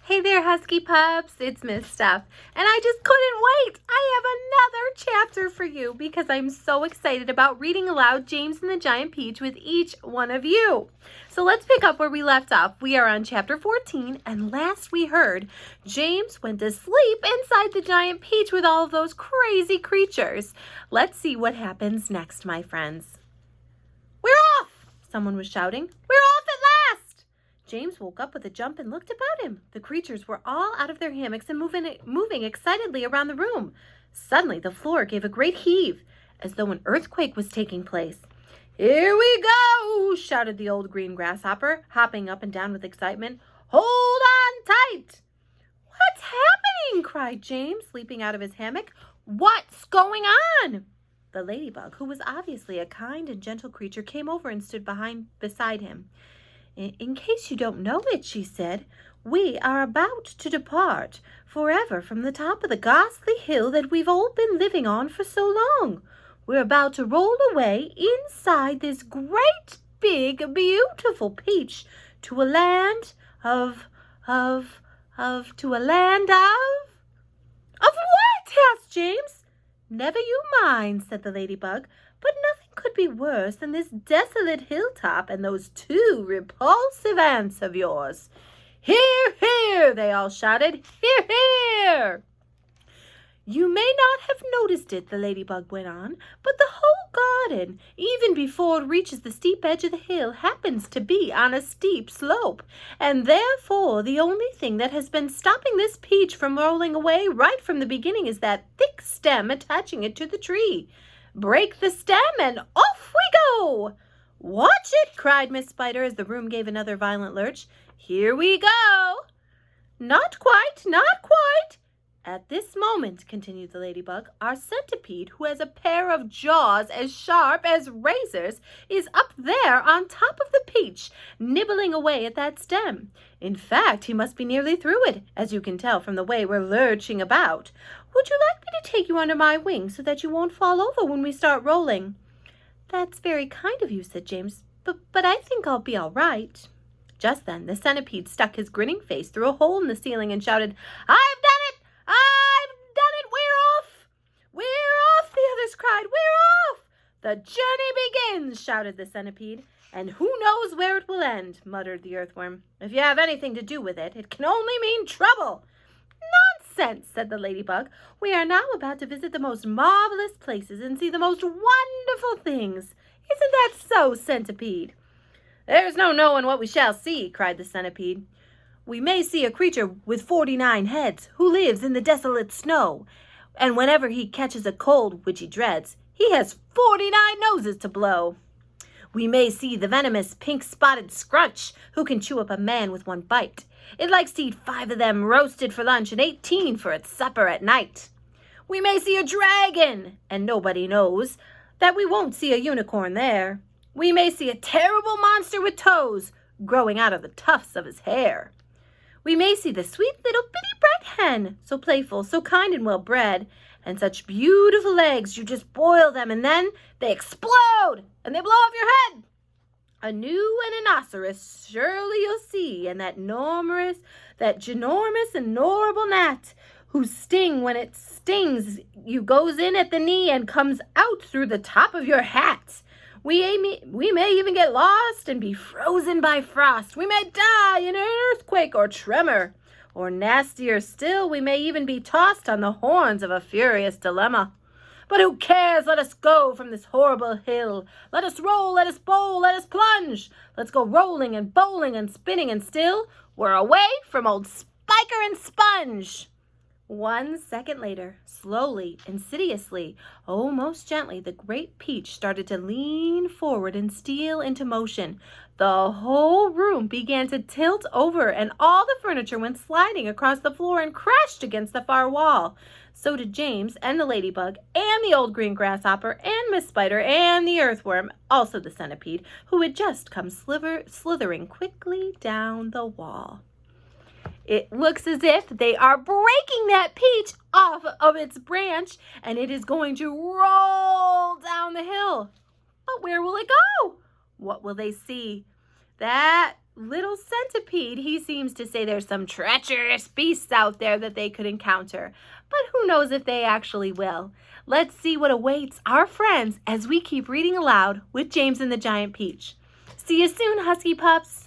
Hey there, Husky Pups. It's Miss Steph, and I just couldn't wait. I have another chapter for you because I'm so excited about reading aloud James and the Giant Peach with each one of you. So let's pick up where we left off. We are on chapter 14, and last we heard, James went to sleep inside the Giant Peach with all of those crazy creatures. Let's see what happens next, my friends. We're off! Someone was shouting. We're off at last! James woke up with a jump and looked about him. The creatures were all out of their hammocks and moving excitedly around the room. Suddenly, the floor gave a great heave, as though an earthquake was taking place. "Here we go!" shouted the old green grasshopper, hopping up and down with excitement. "Hold on tight!" "What's happening?" cried James, leaping out of his hammock. "What's going on?" The ladybug, who was obviously a kind and gentle creature, came over and stood beside him. "In case you don't know it," she said, "we are about to depart forever from the top of the ghastly hill that we've all been living on for so long. We're about to roll away inside this great, big, beautiful peach to a land of what?" asked James. "Never you mind," said the ladybug, "but nothing could be worse than this desolate hilltop and those two repulsive aunts of yours." "Hear, hear!" they all shouted. "Hear, hear!" "You may not have noticed it," the ladybug went on, "but the whole garden, even before it reaches the steep edge of the hill, happens to be on a steep slope, and therefore the only thing that has been stopping this peach from rolling away right from the beginning is that thick stem attaching it to the tree. Break the stem and off we go!" "Watch it!" cried Miss Spider as the room gave another violent lurch. "Here we go!" "Not quite, not quite!" "At this moment," continued the ladybug, "our centipede, who has a pair of jaws as sharp as razors, is up there on top of the peach, nibbling away at that stem. In fact, he must be nearly through it, as you can tell from the way we're lurching about. Would you like me to take you under my wing so that you won't fall over when we start rolling?" "That's very kind of you," said James, but I think I'll be all right." Just then, the centipede stuck his grinning face through a hole in the ceiling and shouted, "I've done it! I've done it! We're off! We're off!" the others cried. "We're off!" "The journey begins!" shouted the centipede. "And who knows where it will end?" muttered the earthworm. "If you have anything to do with it, it can only mean trouble." "Nonsense," said the ladybug. "We are now about to visit the most marvelous places and see the most wonderful things. Isn't that so, centipede?" "There's no knowing what we shall see," cried the centipede. "We may see a creature with 49 heads who lives in the desolate snow, and whenever he catches a cold, which he dreads, he has 49 noses to blow. We may see the venomous pink-spotted scrunch who can chew up a man with one bite. It likes to eat 5 of them roasted for lunch and 18 for its supper at night. We may see a dragon, and nobody knows that we won't see a unicorn there. We may see a terrible monster with toes growing out of the tufts of his hair. We may see the sweet little bitty bright hen, so playful, so kind and well-bred, and such beautiful eggs you just boil them and then they explode and they blow off your head. A new rhinoceros surely you'll see, and that ginormous and horrible gnat, whose sting, when it stings you, goes in at the knee and comes out through the top of your hat. We may even get lost and be frozen by frost. We may die in an earthquake or tremor. Or nastier still, we may even be tossed on the horns of a furious dilemma. But who cares? Let us go from this horrible hill. Let us roll, let us bowl, let us plunge. Let's go rolling and bowling and spinning, and still we're away from old Spiker and Sponge. 1 second later, slowly, insidiously, most gently, the great peach started to lean forward and steal into motion. The whole room began to tilt over, and all the furniture went sliding across the floor and crashed against the far wall. So did James and the ladybug and the old green grasshopper and Miss Spider and the earthworm, also the centipede, who had just come slithering quickly down the wall. It looks as if they are breaking that peach off of its branch, and it is going to roll down the hill. But where will it go? What will they see? That little centipede. He seems to say there's some treacherous beasts out there that they could encounter, but who knows if they actually will. Let's see what awaits our friends as we keep reading aloud with James and the Giant Peach. See you soon, Husky Pups.